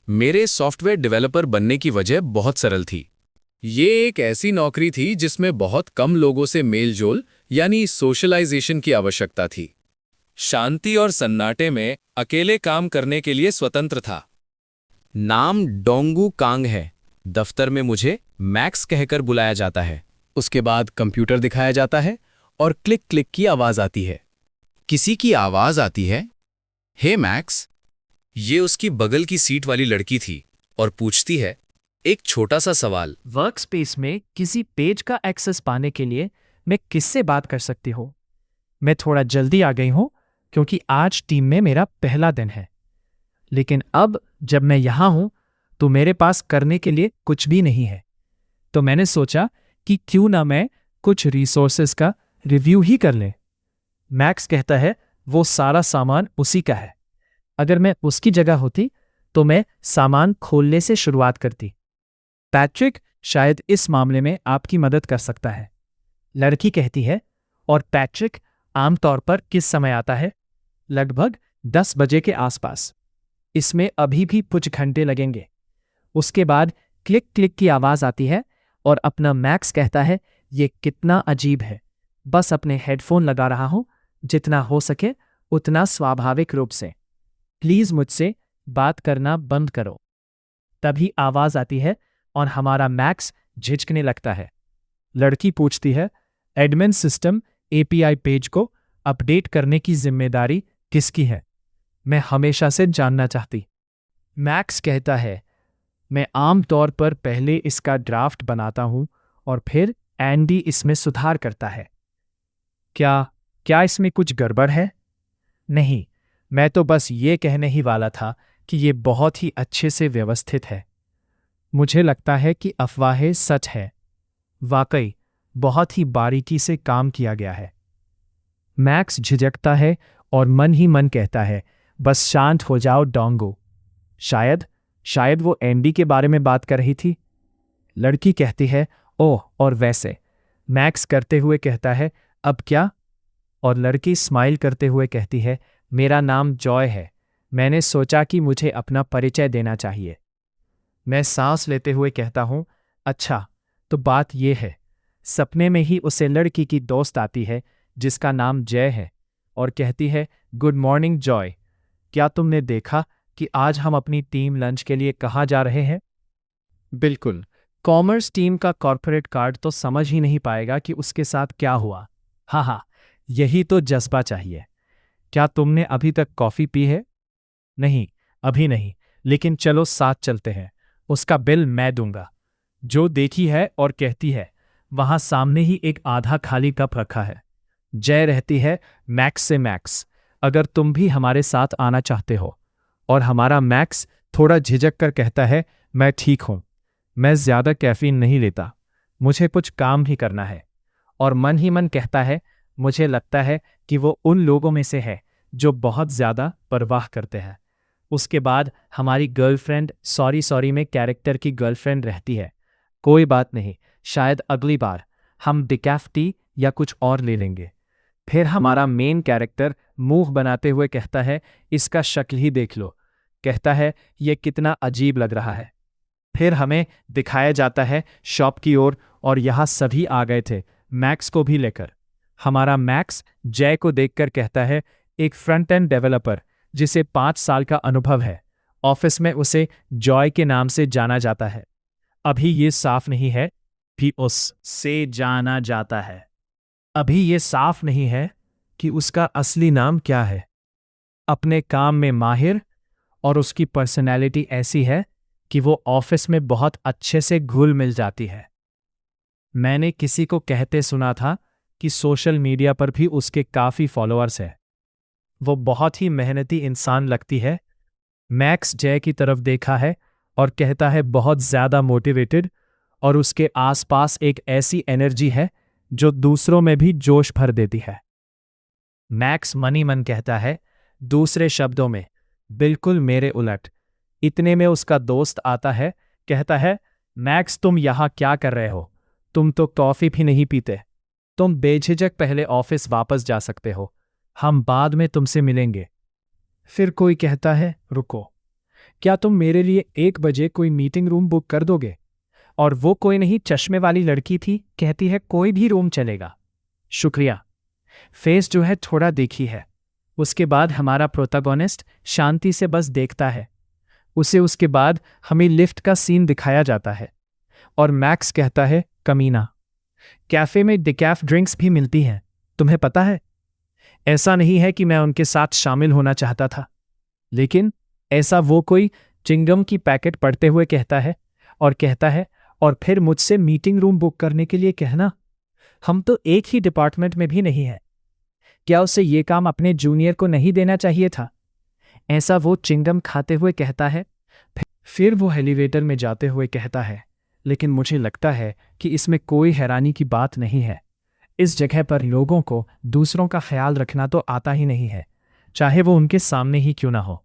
मेरे software developer बनने की वजह बहुत सरल थी। ये एक ऐसी नौकरी थी जिसमें बहुत कम लोगों से मेलजोल यानी सोशलाइजेशन की आवश्यकता थी। शांति और सन्नाटे में अकेले काम करने के लिए स्वतंत्र था। नाम डोंगू कांग है। दफ्तर में मुझे मैक्स कहकर बुलाया जाता है। उसके बाद कंप्यूटर दिखाया जाता है और क्लिक क्लिक की आवाज आती है। किसी की आवाज आती है, हे मैक्स। ये उसकी बगल की सीट वाली लड़की थी और पूछती है एक छोटा सा सवाल। वर्कस्पेस में किसी पेज का एक्सेस पाने के लिए मैं किससे बात कर सकती हूँ? मैं थोड़ा जल्दी आ गई हूँ क्योंकि आज टीम में मेरा पहला दिन है। लेकिन अब जब मैं यहाँ हूँ तो मेरे पास करने के लिए कुछ भी नहीं है। तो मैंने सोचा कि क्यों ना मैं कुछ रिसोर्सेज का रिव्यू ही कर लें। मैक्स कहता है वो सारा सामान उसी का है। अगर मैं उसकी जगह होती तो मैं सामान खोलने से शुरुआत करती। पैट्रिक शायद इस मामले में आपकी मदद कर सकता है, लड़की कहती है। और पैट्रिक आमतौर पर किस समय आता है? लगभग 10 बजे के आसपास। इसमें अभी भी कुछ घंटे लगेंगे। उसके बाद क्लिक क्लिक की आवाज आती है और अपना मैक्स कहता है ये कितना अजीब है। बस अपने हेडफोन लगा रहा हूं, जितना हो सके उतना स्वाभाविक रूप से। प्लीज मुझसे बात करना बंद करो। तभी आवाज आती है और हमारा मैक्स झिझकने लगता है। लड़की पूछती है एडमिन सिस्टम एपीआई पेज को अपडेट करने की जिम्मेदारी किसकी है? मैं हमेशा से जानना चाहती। मैक्स कहता है मैं आमतौर पर पहले इसका ड्राफ्ट बनाता हूं और फिर एंडी इसमें सुधार करता है। क्या क्या इसमें कुछ गड़बड़ है? नहीं, मैं तो बस ये कहने ही वाला था कि ये बहुत ही अच्छे से व्यवस्थित है। मुझे लगता है कि अफवाहें सच है। वाकई बहुत ही बारीकी से काम किया गया है। मैक्स झिझकता है और मन ही मन कहता है बस शांत हो जाओ डोंगो। शायद शायद वो एंडी के बारे में बात कर रही थी। लड़की कहती है ओह, और वैसे। मैक्स करते हुए कहता है अब क्या? और लड़की स्माइल करते हुए कहती है मेरा नाम जॉय है। मैंने सोचा कि मुझे अपना परिचय देना चाहिए। मैं सांस लेते हुए कहता हूँ अच्छा, तो बात यह है। सपने में ही उसे लड़की की दोस्त आती है जिसका नाम जय है और कहती है गुड मॉर्निंग जॉय। क्या तुमने देखा कि आज हम अपनी टीम लंच के लिए कहाँ जा रहे हैं? बिल्कुल। कॉमर्स टीम का कॉर्पोरेट कार्ड तो समझ ही नहीं पाएगा कि उसके साथ क्या हुआ। हाँ हाँ, यही तो जज्बा चाहिए। क्या तुमने अभी तक कॉफ़ी पी है? नहीं, अभी नहीं, लेकिन चलो साथ चलते हैं। उसका बिल मैं दूंगा। जो देखी है और कहती है वहां सामने ही एक आधा खाली कप रखा है। जय रहती है मैक्स से मैक्स, अगर तुम भी हमारे साथ आना चाहते हो। और हमारा मैक्स थोड़ा झिझक कर कहता है मैं ठीक हूं, मैं ज्यादा कैफीन नहीं लेता, मुझे कुछ काम ही करना है। और मन ही मन कहता है मुझे लगता है कि वो उन लोगों में से है जो बहुत ज्यादा परवाह करते हैं। उसके बाद हमारी गर्लफ्रेंड सॉरी सॉरी में कैरेक्टर की गर्लफ्रेंड रहती है। कोई बात नहीं, शायद अगली बार हम डिकैफ टी या कुछ और ले लेंगे। फिर हमारा मेन कैरेक्टर मुंह बनाते हुए कहता है इसका शक्ल ही देख लो। कहता है ये कितना अजीब लग रहा है। फिर हमें दिखाया जाता है शॉप की ओर और यहाँ सभी आ गए थे, मैक्स को भी लेकर। हमारा मैक्स जय को देखकर कहता है एक फ्रंट एंड डेवलपर जिसे 5 साल का अनुभव है। ऑफिस में उसे जॉय के नाम से जाना जाता है। अभी ये साफ नहीं है भी उस से जाना जाता है। अभी ये साफ नहीं है कि उसका असली नाम क्या है। अपने काम में माहिर और उसकी पर्सनैलिटी ऐसी है कि वो ऑफिस में बहुत अच्छे से घुल मिल जाती है। मैंने किसी को कहते सुना था कि सोशल मीडिया पर भी उसके काफ़ी फॉलोअर्स हैं। वो बहुत ही मेहनती इंसान लगती है। मैक्स जय की तरफ देखा है और कहता है बहुत ज़्यादा मोटिवेटेड, और उसके आसपास एक ऐसी एनर्जी है जो दूसरों में भी जोश भर देती है। मैक्स मन ही मन कहता है दूसरे शब्दों में बिल्कुल मेरे उलट। इतने में उसका दोस्त आता है, कहता है मैक्स तुम यहाँ क्या कर रहे हो? तुम तो कॉफ़ी भी नहीं पीते। तुम बेझिझक पहले ऑफिस वापस जा सकते हो, हम बाद में तुमसे मिलेंगे। फिर कोई कहता है रुको, क्या तुम मेरे लिए 1 बजे कोई मीटिंग रूम बुक कर दोगे? और वो कोई नहीं, चश्मे वाली लड़की थी, कहती है कोई भी रूम चलेगा। शुक्रिया। फेस जो है थोड़ा देखी है। उसके बाद हमारा प्रोटैगोनिस्ट शांति से बस देखता है। उसे उसके बाद हमें लिफ्ट का सीन दिखाया जाता है और मैक्स कहता है, कमीना, कैफे में डिकैफ ड्रिंक्स भी मिलती हैं, तुम्हें पता है? ऐसा नहीं है कि मैं उनके साथ शामिल होना चाहता था, लेकिन ऐसा वो कोई चिंगम की पैकेट पढ़ते हुए कहता है और फिर मुझसे मीटिंग रूम बुक करने के लिए कहना। हम तो एक ही डिपार्टमेंट में भी नहीं हैं। क्या उसे ये काम अपने जूनियर को नहीं देना चाहिए था? ऐसा वो चिंगम खाते हुए कहता है। फिर वो एलिवेटर में जाते हुए कहता है, लेकिन मुझे लगता है कि इसमें कोई हैरानी की बात नहीं है। इस जगह पर लोगों को दूसरों का ख्याल रखना तो आता ही नहीं है, चाहे वो उनके सामने ही क्यों ना हो।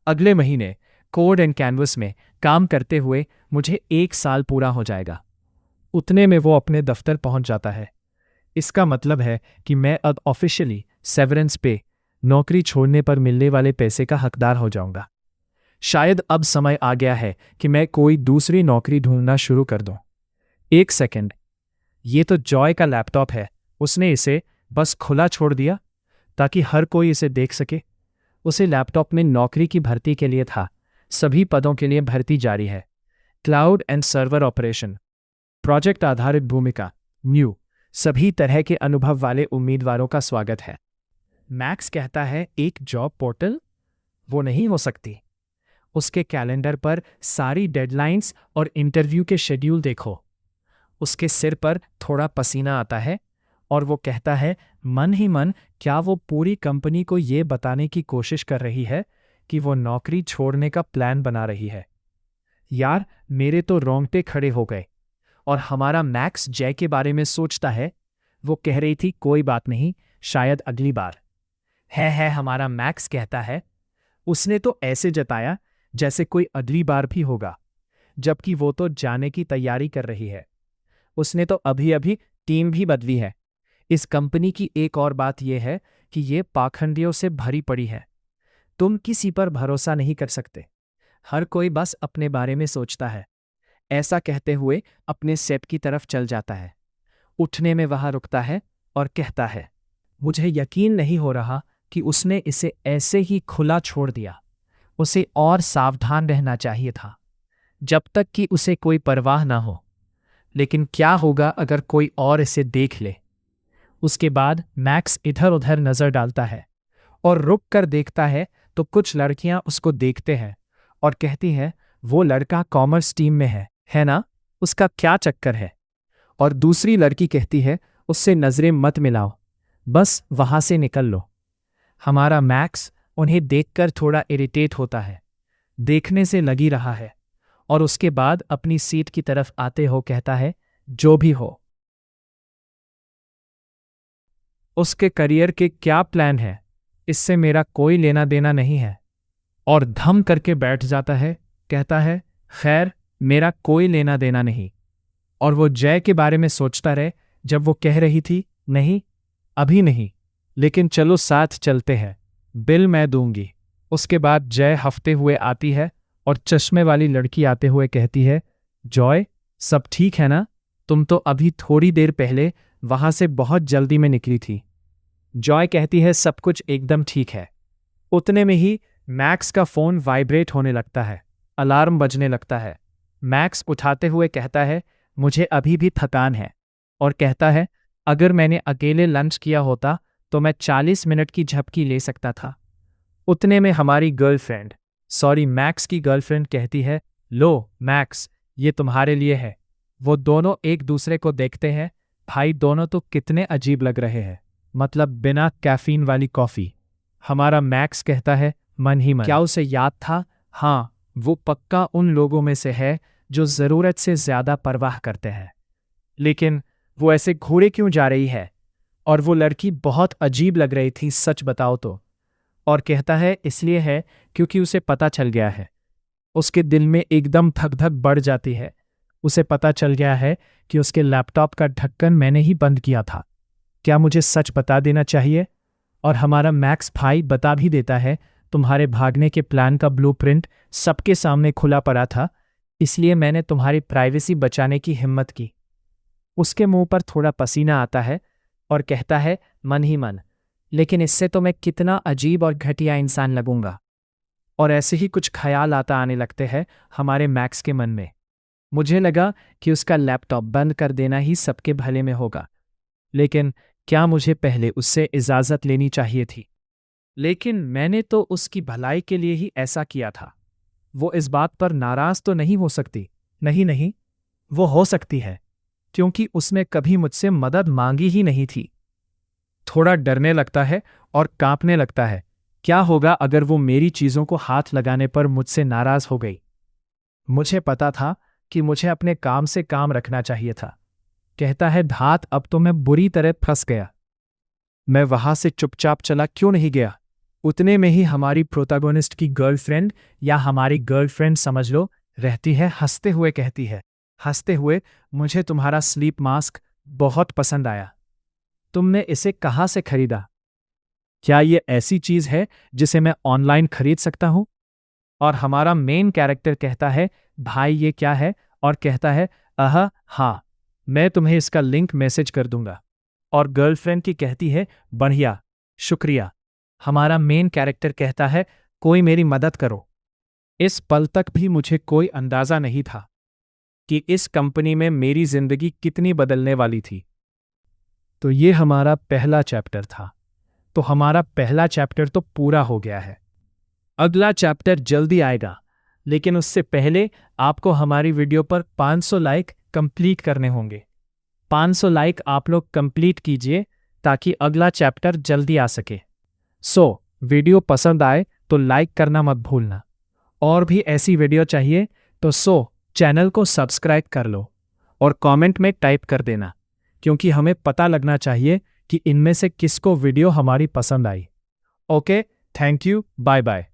अगले महीने कोड एंड कैनवस में काम करते हुए मुझे 1 साल पूरा हो जाएगा। उतने में वो अपने दफ्तर पहुंच जाता है। इसका मतलब है कि मैं अब ऑफिशियली सेवरेंस पे, नौकरी छोड़ने पर मिलने वाले पैसे का हकदार हो जाऊंगा। शायद अब समय आ गया है कि मैं कोई दूसरी नौकरी ढूंढना शुरू कर दूं। 1 सेकंड, ये तो जॉय का लैपटॉप है। उसने इसे बस खुला छोड़ दिया ताकि हर कोई इसे देख सके। उसे लैपटॉप में नौकरी की भर्ती के लिए था। सभी पदों के लिए भर्ती जारी है। Cloud and server operation, project आधारित भूमिका, न्यू, सभी तरह के अनुभव वाले उम्मीदवारों का स्वागत है। मैक्स कहता है, एक जॉब पोर्टल? वो नहीं हो सकती। उसके कैलेंडर पर सारी डेडलाइंस और इंटरव्यू के शेड्यूल देखो। उसके सिर पर थोड़ा पसीना आता है और वो कहता है मन ही मन, क्या वो पूरी कंपनी को ये बताने की कोशिश कर रही है कि वो नौकरी छोड़ने का प्लान बना रही है? यार, मेरे तो रोंगटे खड़े हो गए। और हमारा मैक्स जय के बारे में सोचता है। वो कह रही थी कोई बात नहीं, शायद अगली बार। है हमारा मैक्स कहता है। उसने तो ऐसे जताया जैसे कोई अगली बार भी होगा, जबकि वो तो जाने की तैयारी कर रही है। उसने तो अभी अभी टीम भी बदली है। इस कंपनी की एक और बात यह है कि ये पाखंडियों से भरी पड़ी है। तुम किसी पर भरोसा नहीं कर सकते। हर कोई बस अपने बारे में सोचता है। ऐसा कहते हुए अपने सेट की तरफ चल जाता है। उठने में वहां रुकता है और कहता है, मुझे यकीन नहीं हो रहा कि उसने इसे ऐसे ही खुला छोड़ दिया। उसे और सावधान रहना चाहिए था, जब तक कि उसे कोई परवाह ना हो। लेकिन क्या होगा अगर कोई और इसे देख ले? उसके बाद मैक्स इधर उधर नजर डालता है और रुक कर देखता है तो कुछ लड़कियां उसको देखते हैं और कहती हैं, वो लड़का कॉमर्स टीम में है ना? उसका क्या चक्कर है? और दूसरी लड़की कहती है, उससे नजरें मत मिलाओ, बस वहां से निकल लो। हमारा मैक्स उन्हें देखकर थोड़ा इरिटेट होता है, देखने से लगी रहा है, और उसके बाद अपनी सीट की तरफ आते हो कहता है, जो भी हो। उसके करियर के क्या प्लान है, इससे मेरा कोई लेना देना नहीं है। और धम करके बैठ जाता है, कहता है, खैर, मेरा कोई लेना देना नहीं। और वो जय के बारे में सोचता रहे जब वो कह रही थी, नहीं, अभी नहीं, लेकिन चलो साथ चलते हैं, बिल मैं दूंगी। उसके बाद जय हफ्ते हुए आती है और चश्मे वाली लड़की आते हुए कहती है, जॉय, सब ठीक है ना? तुम तो अभी थोड़ी देर पहले वहां से बहुत जल्दी में निकली थी। जॉय कहती है, सब कुछ एकदम ठीक है। उतने में ही मैक्स का फोन वाइब्रेट होने लगता है, अलार्म बजने लगता है। मैक्स उठाते हुए कहता है, मुझे अभी भी थकान है, और कहता है, अगर मैंने अकेले लंच किया होता तो मैं 40 मिनट की झपकी ले सकता था। उतने में हमारी गर्लफ्रेंड, सॉरी मैक्स की गर्लफ्रेंड कहती है, लो मैक्स, ये तुम्हारे लिए है। वो दोनों एक दूसरे को देखते हैं। भाई, दोनों तो कितने अजीब लग रहे हैं, मतलब बिना कैफीन वाली कॉफी। हमारा मैक्स कहता है मन ही मन, क्या उसे याद था? हाँ, वो पक्का उन लोगों में से है जो ज़रूरत से ज़्यादा परवाह करते हैं। लेकिन वो ऐसे घूरे क्यों जा रही है? और वो लड़की बहुत अजीब लग रही थी, सच बताओ तो। और कहता है, इसलिए है क्योंकि उसे पता चल गया है। उसके दिल में एकदम धक धक बढ़ जाती है। उसे पता चल गया है कि उसके लैपटॉप का ढक्कन मैंने ही बंद किया था। क्या मुझे सच बता देना चाहिए? और हमारा मैक्स भाई बता भी देता है, तुम्हारे भागने के प्लान का ब्लूप्रिंट सबके सामने खुला पड़ा था, इसलिए मैंने तुम्हारी प्राइवेसी बचाने की हिम्मत की। उसके मुंह पर थोड़ा पसीना आता है और कहता है, मन ही मन, लेकिन इससे तो मैं कितना अजीब और घटिया इंसान लगूंगा। और ऐसे ही कुछ ख्याल आने लगते हैं हमारे मैक्स के मन में। मुझे लगा कि उसका लैपटॉप बंद कर देना ही सबके भले में होगा, लेकिन क्या मुझे पहले उससे इजाज़त लेनी चाहिए थी? लेकिन मैंने तो उसकी भलाई के लिए ही ऐसा किया था। वो इस बात पर नाराज तो नहीं हो सकती। नहीं नहीं, वो हो सकती है, क्योंकि उसने कभी मुझसे मदद मांगी ही नहीं थी। थोड़ा डरने लगता है और कांपने लगता है। क्या होगा अगर वो मेरी चीज़ों को हाथ लगाने पर मुझसे नाराज हो गई? मुझे पता था कि मुझे अपने काम से काम रखना चाहिए था। कहता है, धात, अब तो मैं बुरी तरह फंस गया। मैं वहां से चुपचाप चला क्यों नहीं गया? उतने में ही हमारी प्रोटैगोनिस्ट की गर्लफ्रेंड, या हमारी गर्लफ्रेंड समझ लो, रहती है। हंसते हुए कहती है, हंसते हुए, मुझे तुम्हारा स्लीप मास्क बहुत पसंद आया। तुमने इसे कहाँ से खरीदा? क्या ये ऐसी चीज है जिसे मैं ऑनलाइन खरीद सकता हूं? और हमारा मेन कैरेक्टर कहता है, भाई ये क्या है? और कहता है, हाँ, मैं तुम्हें इसका लिंक मैसेज कर दूंगा। और गर्लफ्रेंड की कहती है, बढ़िया, शुक्रिया। हमारा मेन कैरेक्टर कहता है, कोई मेरी मदद करो। इस पल तक भी मुझे कोई अंदाजा नहीं था कि इस कंपनी में मेरी जिंदगी कितनी बदलने वाली थी। तो ये हमारा पहला चैप्टर था। तो हमारा पहला चैप्टर तो पूरा हो गया है। अगला चैप्टर जल्दी आएगा, लेकिन उससे पहले आपको हमारी वीडियो पर 500 लाइक कंप्लीट करने होंगे। 500 लाइक आप लोग कंप्लीट कीजिए ताकि अगला चैप्टर जल्दी आ सके। वीडियो पसंद आए तो लाइक करना मत भूलना। और भी ऐसी वीडियो चाहिए तो चैनल को सब्सक्राइब कर लो और कमेंट में टाइप कर देना, क्योंकि हमें पता लगना चाहिए कि इनमें से किसको वीडियो हमारी पसंद आई। Okay, thank you, bye bye.